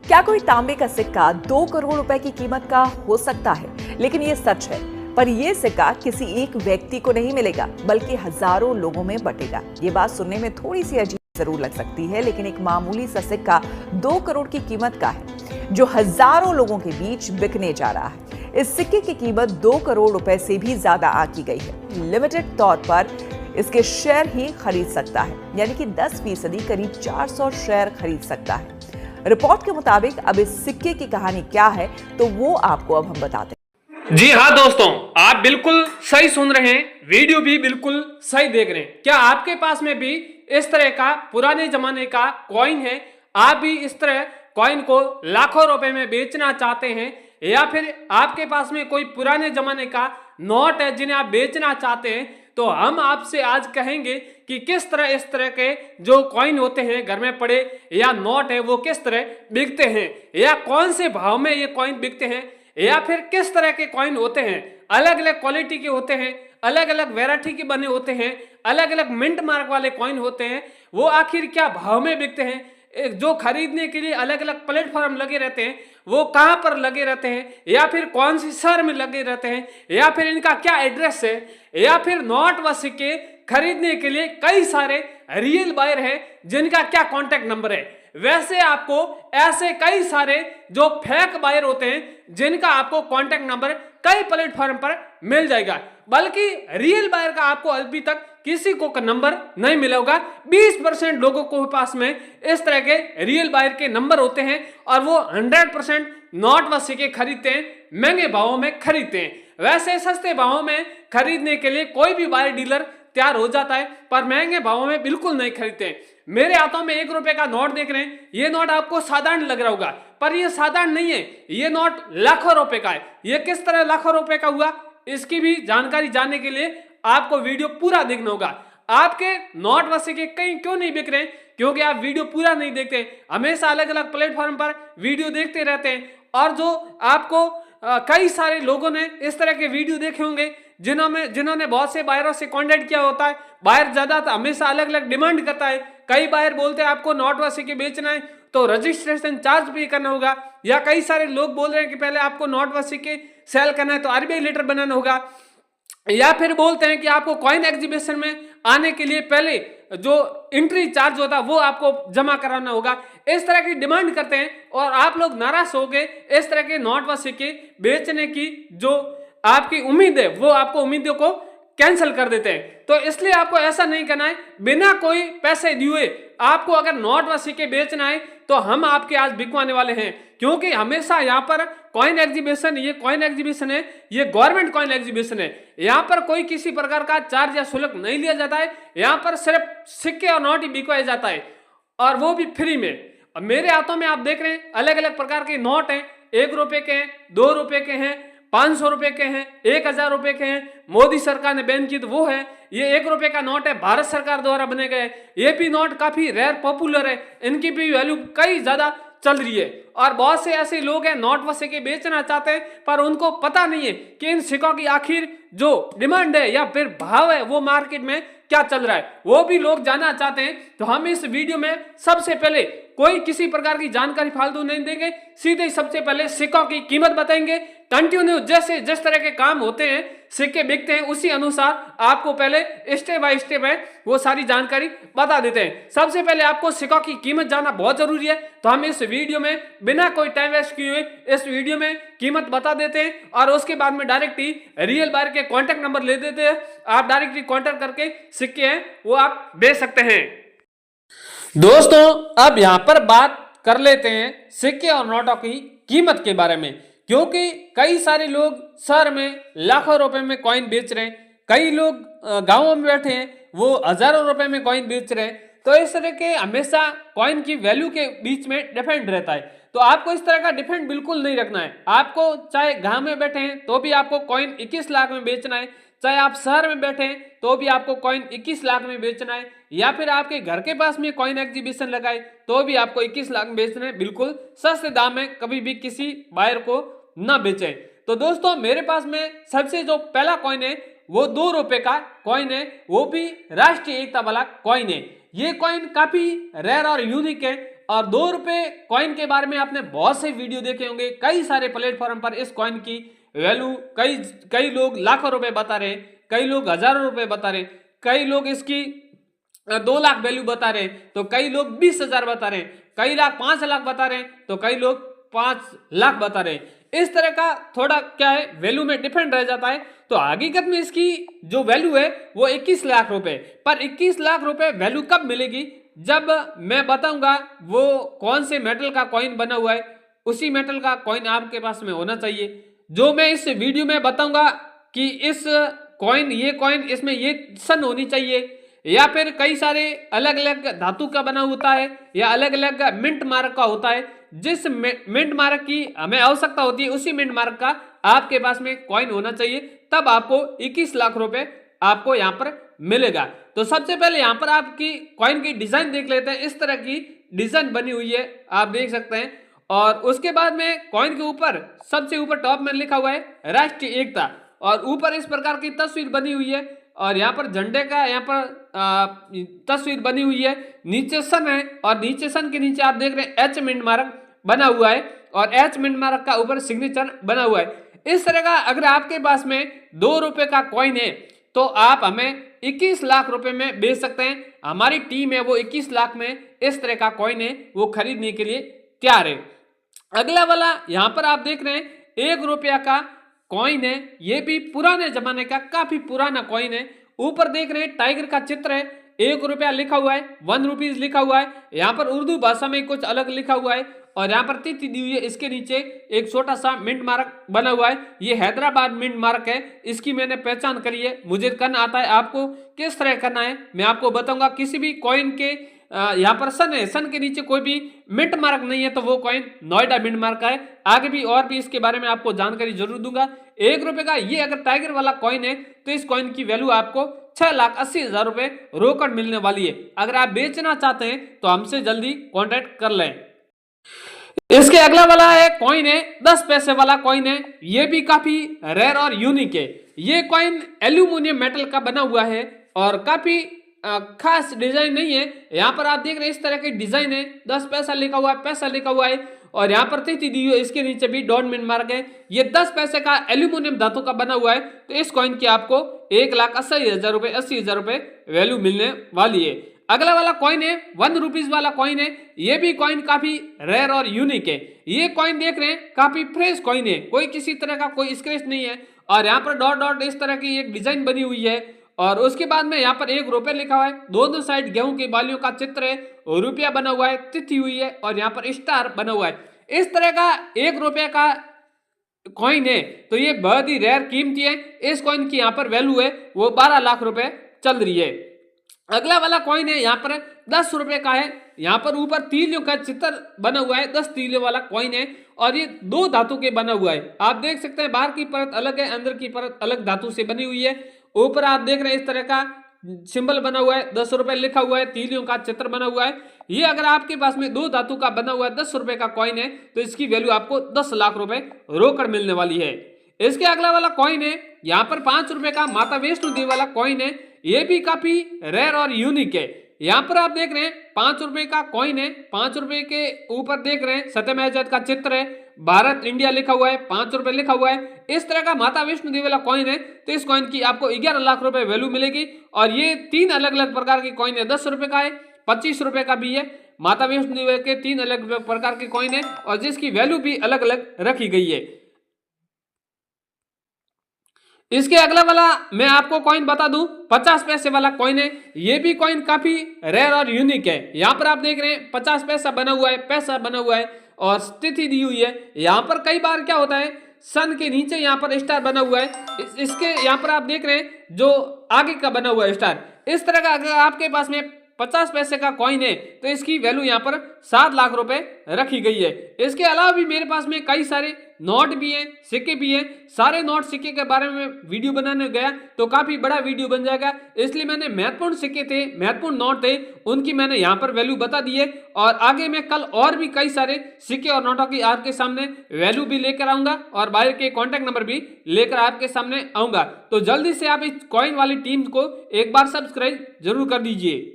क्या कोई तांबे का सिक्का 2 करोड़ रुपए की कीमत का हो सकता है? लेकिन ये सच है। पर यह सिक्का किसी एक व्यक्ति को नहीं मिलेगा, बल्कि हजारों लोगों में बटेगा। ये बात सुनने में थोड़ी सी अजीब जरूर लग सकती है, लेकिन एक मामूली सा सिक्का 2 करोड़ की कीमत का है, जो हजारों लोगों के बीच बिकने जा रहा है। इस सिक्के की कीमत 2 करोड़ रुपए से भी ज्यादा आंकी गई है। लिमिटेड तौर पर इसके शेयर ही खरीद सकता है, यानी कि 10% करीब 400 शेयर खरीद सकता है। रिपोर्ट के मुताबिक अब इस सिक्के की कहानी क्या है, तो वो आपको अब हम बताते हैं। जी हाँ दोस्तों, आप बिल्कुल सही सुन रहे हैं, वीडियो भी बिल्कुल सही देख रहे हैं। क्या आपके पास में भी इस तरह का पुराने जमाने का कॉइन है? आप भी इस तरह कॉइन को लाखों रुपए में बेचना चाहते हैं, या फिर आपके पास में कोई पुराने जमाने का नोट है जिन्हें आप बेचना चाहते हैं? तो हम आपसे आज कहेंगे कि किस तरह इस तरह के जो कॉइन होते हैं घर में पड़े या नोट है वो किस तरह बिकते हैं, या कौन से भाव में ये कॉइन बिकते हैं, या फिर किस तरह के कॉइन होते हैं। अलग अलग क्वालिटी के होते हैं, अलग अलग वैरायटी के बने होते हैं, अलग अलग मिंट मार्क वाले कॉइन होते हैं। वो आखिर क्या भाव में बिकते हैं, जो खरीदने के लिए अलग अलग प्लेटफॉर्म लगे रहते हैं वो कहां पर लगे रहते हैं, या फिर कौन सी शहर में लगे रहते हैं, या फिर इनका क्या एड्रेस है, या फिर नोट व सिक्के खरीदने के लिए कई सारे रियल बायर हैं जिनका क्या कॉन्टैक्ट नंबर है। वैसे आपको ऐसे कई सारे जो फेक बायर होते हैं जिनका आपको कॉन्टैक्ट नंबर कई प्लेटफॉर्म पर मिल जाएगा, बल्कि रियल बायर का आपको अभी तक किसी को नंबर नहीं मिला होगा। 20% लोगों को पास में इस तरह के रियल बायर के नंबर होते हैं और वो 100% नोट व सिक्के खरीदते हैं, महंगे भावों में खरीदते हैं। वैसे सस्ते भावों में खरीदने के लिए कोई भी बायर डीलर तैयार हो जाता है, पर महंगे भावों में बिल्कुल नहीं खरीदते हैं। मेरे हाथों में 1 रुपए का नोट देख रहे हैं। ये नोट आपको साधारण लग रहा होगा, पर ये साधारण नहीं है, ये नोट लाखों रुपए का है। ये किस तरह लाखों रुपए का हुआ, इसकी भी जानकारी जानने के लिए आपको वीडियो पूरा देखना होगा। आपके नोट व सिक्के कहीं क्यों नहीं बिक रहे हैं? क्योंकि आप वीडियो पूरा नहीं देखते, हमेशा अलग अलग प्लेटफॉर्म पर वीडियो देखते रहते हैं। और जो आपको कई सारे लोगों ने इस तरह के वीडियो देखे होंगे जिन्होंने बहुत से बायरों से कांटेक्ट किया होता है। बायर ज्यादा हमेशा अलग अलग डिमांड करता है। कई बायर बोलते हैं आपको नोट व सिक्के बेचना है तो रजिस्ट्रेशन चार्ज पे करना होगा, या कई सारे लोग बोल रहे हैं कि पहले आपको नोट व सिक्के सेल करना है तो आरबीआई लेटर बनाना होगा, या फिर बोलते हैं कि आपको कॉइन एग्जीबिशन में आने के लिए पहले जो एंट्री चार्ज होता है वो आपको जमा कराना होगा। इस तरह की डिमांड करते हैं और आप लोग नाराज हो गए इस तरह के नोट व सिक्के बेचने की जो आपकी उम्मीद है वो आपको उम्मीदों को कैंसिल कर देते हैं। तो इसलिए आपको ऐसा नहीं करना है। बिना कोई पैसे दिए आपको अगर नोट व सिक्के बेचना है तो हम आपके आज बिकवाने वाले हैं, क्योंकि हमेशा यहाँ पर कॉइन एग्जीबिशन, ये कॉइन एग्जीबिशन है, ये गवर्नमेंट कॉइन एग्जीबिशन है। यहाँ पर कोई किसी प्रकार का चार्ज या शुल्क नहीं लिया जाता है। यहाँ पर सिर्फ सिक्के और नोट ही बिकवाया जाता है, और वो भी फ्री में। अब मेरे हाथों में आप देख रहे हैं अलग अलग प्रकार के नोट हैं। 1 रुपए के हैं, 2 रुपए के हैं, 500 रुपए के हैं, 1000 रुपए के हैं। मोदी सरकार ने बैन की तो वो है। ये 1 रुपए का नोट है, भारत सरकार द्वारा बने गए। ये भी नोट काफी रेयर पॉपुलर है, इनकी भी वैल्यू कई ज्यादा चल रही है। और बहुत से ऐसे लोग हैं नोट व सिक्के बेचना चाहते हैं, पर उनको पता नहीं है कि इन सिक्कों की आखिर जो डिमांड है या फिर भाव है वो मार्केट में क्या चल रहा है, वो भी लोग जानना चाहते हैं। तो हम इस वीडियो में सबसे पहले कोई किसी प्रकार की जानकारी फालतू नहीं देंगे, सीधे सबसे पहले सिक्कों की कीमत बताएंगे। कंटिन्यू जैसे जिस तरह के काम होते हैं, सिक्के बिकते हैं, उसी अनुसार आपको पहले स्टेप बाय स्टेप है वो सारी जानकारी बता देते हैं। सबसे पहले आपको सिक्कों की कीमत जानना बहुत जरूरी है, तो हम इस वीडियो में बिना कोई टाइम वेस्ट किए हुए इस वीडियो में कीमत बता देते हैं, और उसके बाद में डायरेक्ट ही रियल बायर के कॉन्टैक्ट नंबर ले देते हैं। आप डायरेक्टली कॉन्टैक्ट करके सिक्के हैं वो आप बेच सकते हैं। दोस्तों, अब यहां पर बात कर लेते हैं सिक्के और नोटों की कीमत के बारे में, क्योंकि कई सारे लोग शहर में लाखों रुपए में कॉइन बेच रहे हैं, कई लोग गांवों में बैठे हैं वो हजारों रुपए में कॉइन बेच रहे हैं। तो इस तरह के हमेशा कॉइन की वैल्यू के बीच में डिफरेंट रहता है। तो आपको इस तरह का डिफरेंट बिल्कुल नहीं रखना है। आपको चाहे गांव में बैठे हैं तो भी आपको कॉइन 21 लाख में बेचना है, चाहे आप शहर में बैठे हैं तो भी आपको कॉइन 21 लाख में बेचना है, या फिर आपके घर के पास में कॉइन एग्जीबिशन लगाए तो भी आपको 21 लाख में बेचना है। बिल्कुल सस्ते दाम में कभी भी किसी बायर को ना बेचें। तो दोस्तों, मेरे पास में सबसे जो पहला कॉइन है वो 2 रुपए का कॉइन है, वो भी राष्ट्रीय एकता वाला कॉइन है। ये कॉइन काफी रेयर और यूनिक है। और 2 रुपए कॉइन के बारे में आपने बहुत से वीडियो देखे होंगे। कई सारे प्लेटफॉर्म पर इस कॉइन की वैल्यू कई लोग लाखों रुपए बता रहे, कई लोग हजारों रुपए बता रहे, कई लोग इसकी 2 लाख वैल्यू बता रहे, तो कई लोग 20,000 बता रहे, कई लाख 5 लाख बता रहे, तो कई लोग 5 लाख बता रहे। इस तरह का थोड़ा क्या है वैल्यू में डिफरेंट रह जाता है। तो हकीकत में इसकी जो वैल्यू है वो 21 लाख रुपए, पर 21 लाख रुपए वैल्यू कब मिलेगी, जब मैं बताऊंगा वो कौन से मेटल का कॉइन बना हुआ है। उसी मेटल का कॉइन आपके पास में होना चाहिए। जो मैं इस वीडियो में बताऊंगा कि इस कॉइन, ये कॉइन, इसमें ये सन होनी चाहिए, या फिर कई सारे अलग अलग धातु का बना होता है, या अलग अलग मिंट मार्क का होता है। जिस मिंट मार्क की हमें आवश्यकता होती है उसी मिंट मार्क का आपके पास में कॉइन होना चाहिए, तब आपको 21 लाख रुपए आपको यहाँ पर मिलेगा। तो सबसे पहले यहाँ पर आपकी कॉइन की डिजाइन देख लेते हैं। इस तरह की डिजाइन बनी हुई है, आप देख सकते हैं। और उसके बाद में कॉइन के ऊपर सबसे ऊपर टॉप में लिखा हुआ है राष्ट्रीय एकता, और ऊपर इस प्रकार की तस्वीर बनी हुई है, और यहाँ पर झंडे का यहाँ पर तस्वीर बनी हुई है। नीचे सन है, और नीचे सन के नीचे आप देख रहे हैं एच मिंट मार्क बना हुआ है, और एच मिंट मार्क का ऊपर सिग्नेचर बना हुआ है। इस तरह का अगर आपके पास में 2 रुपए का कॉइन है तो आप हमें 21 लाख रुपए में बेच सकते हैं। हमारी टीम है वो 21 लाख में इस तरह का कॉइन है वो खरीदने के लिए तैयार है। अगला वाला यहाँ पर आप देख रहे हैं 1 रुपया का कॉइन है, ये भी पुराने जमाने का काफी पुराना कॉइन है। ऊपर देख रहे हैं टाइगर का चित्र है, 1 रुपया लिखा हुआ है, 1 रुपीज लिखा हुआ है। यहाँ पर उर्दू भाषा में कुछ अलग लिखा हुआ है, और यहाँ पर तिथि दी हुई है। इसके नीचे एक छोटा सा मिंट मार्क बना हुआ है, ये हैदराबाद मिंट मार्क है। इसकी मैंने पहचान करी है, मुझे करना आता है। आपको किस तरह करना है मैं आपको बताऊंगा। किसी भी कॉइन के यहाँ पर सन है, सन के नीचे कोई भी मिंट मार्क नहीं है तो वो कॉइन नोएडा मिंट मार्क का है। आगे भी और भी इसके बारे में आपको जानकारी जरूर दूंगा। 1 रुपए का ये अगर टाइगर वाला कॉइन है तो इस कॉइन की वैल्यू आपको 6,80,000 रुपए रोकड़ मिलने वाली है। अगर आप बेचना चाहते हैं तो हमसे जल्दी कॉन्टेक्ट कर लें। इसके अगला वाला है कॉइन है 10 पैसे वाला कॉइन है, ये भी काफी रेयर और यूनिक है। ये कॉइन एल्यूमिनियम मेटल का बना हुआ है और काफी खास डिजाइन नहीं है। यहाँ पर आप देख रहे हैं इस तरह की डिजाइन है, 10 पैसा लिखा हुआ है, पैसा लिखा हुआ है, और यहाँ पर तिथि दी हुई है। इसके नीचे भी डॉट मिंट मार्क है। ये 10 पैसे का एल्यूमिनियम धातु का बना हुआ है। तो इस कॉइन की आपको 1,80,000 रुपए, 80,000 रुपए वैल्यू मिलने वाली है। अगला वाला कॉइन है 1 रुपीज वाला कॉइन है, ये भी कॉइन काफी रेयर और यूनिक है। ये कॉइन देख रहे हैं काफी फ्रेश कॉइन है, कोई किसी तरह का कोई स्क्रैच नहीं है, और यहाँ पर डॉट डॉट इस तरह की एक डिजाइन बनी हुई है। और उसके बाद में यहाँ पर 1 रुपये लिखा हुआ है, दोनों साइड गेहूं के बालियों का चित्र है, रुपया बना हुआ है, तिथि हुई है, और यहाँ पर स्टार बना हुआ है। इस तरह का 1 रुपये का कॉइन है, तो ये बहुत ही रेयर कीमती है। इस कॉइन की यहाँ पर वैल्यू है वो 12 लाख रुपए चल रही है। अगला वाला कॉइन है यहाँ पर 10 रुपए का है, यहाँ पर ऊपर तीलियों का चित्र बना हुआ है, 10 तीलियों वाला कॉइन है, और ये 2 धातु के बना हुआ है। आप देख सकते हैं बाहर की परत अलग है, अंदर की परत अलग धातु से बनी हुई है। ऊपर आप देख रहे हैं इस तरह का सिंबल बना हुआ है, 10 रुपए लिखा हुआ है, तीलियों का चित्र बना हुआ है। ये अगर आपके पास में 2 धातु का बना हुआ है 10 रुपए का कॉइन है तो इसकी वैल्यू आपको 10 लाख रुपए रोकड़ मिलने वाली है। इसके अगला वाला कॉइन है यहाँ पर 5 रुपए का माता वैष्णो देवी वाला कॉइन है, ये भी काफी रेयर और यूनिक है। यहाँ पर आप देख रहे हैं 5 रुपए का कॉइन है, 5 रुपए के ऊपर देख रहे हैं सत्यमेव जयते का चित्र है, भारत इंडिया लिखा हुआ है, 5 रुपए लिखा हुआ है। इस तरह का माता वैष्णो देवी वाला कॉइन है, तो इस कॉइन की आपको 11 लाख रुपए वैल्यू मिलेगी। और ये 3 अलग अलग प्रकार के कॉइन है, 10 रुपए का है, 25 रुपए का भी है। माता वैष्णो देवी के 3 अलग अलग प्रकार के कॉइन है, और जिसकी वैल्यू भी अलग अलग रखी गई है। इसके अगला वाला मैं आपको कॉइन बता दूं, 50 पैसे वाला कॉइन है, ये भी कॉइन काफी रेयर और यूनिक है। यहाँ पर आप देख रहे हैं 50 पैसा बना हुआ है, पैसा बना हुआ है, और स्थिति दी हुई है। यहाँ पर कई बार क्या होता है सन के नीचे यहाँ पर स्टार बना हुआ है, इसके यहाँ पर आप देख रहे हैं जो आगे का बना हुआ है स्टार। इस तरह का अगर आपके पास में 50 पैसे का कॉइन है तो इसकी वैल्यू यहाँ पर 7 लाख रुपए रखी गई है। इसके अलावा भी मेरे पास में कई सारे नोट भी हैं, सिक्के भी हैं। सारे नोट सिक्के के बारे में वीडियो बनाने गया तो काफी बड़ा वीडियो बन जाएगा, इसलिए मैंने महत्वपूर्ण सिक्के थे, महत्वपूर्ण नोट थे, उनकी मैंने यहाँ पर वैल्यू बता दी है। और आगे मैं कल और भी कई सारे सिक्के और नोटों की आपके सामने वैल्यू भी लेकर आऊंगा, और बाहर के कॉन्टैक्ट नंबर भी लेकर आपके सामने आऊंगा। तो जल्दी से आप इस कॉइन वाली टीम को एक बार सब्सक्राइब जरूर कर दीजिए।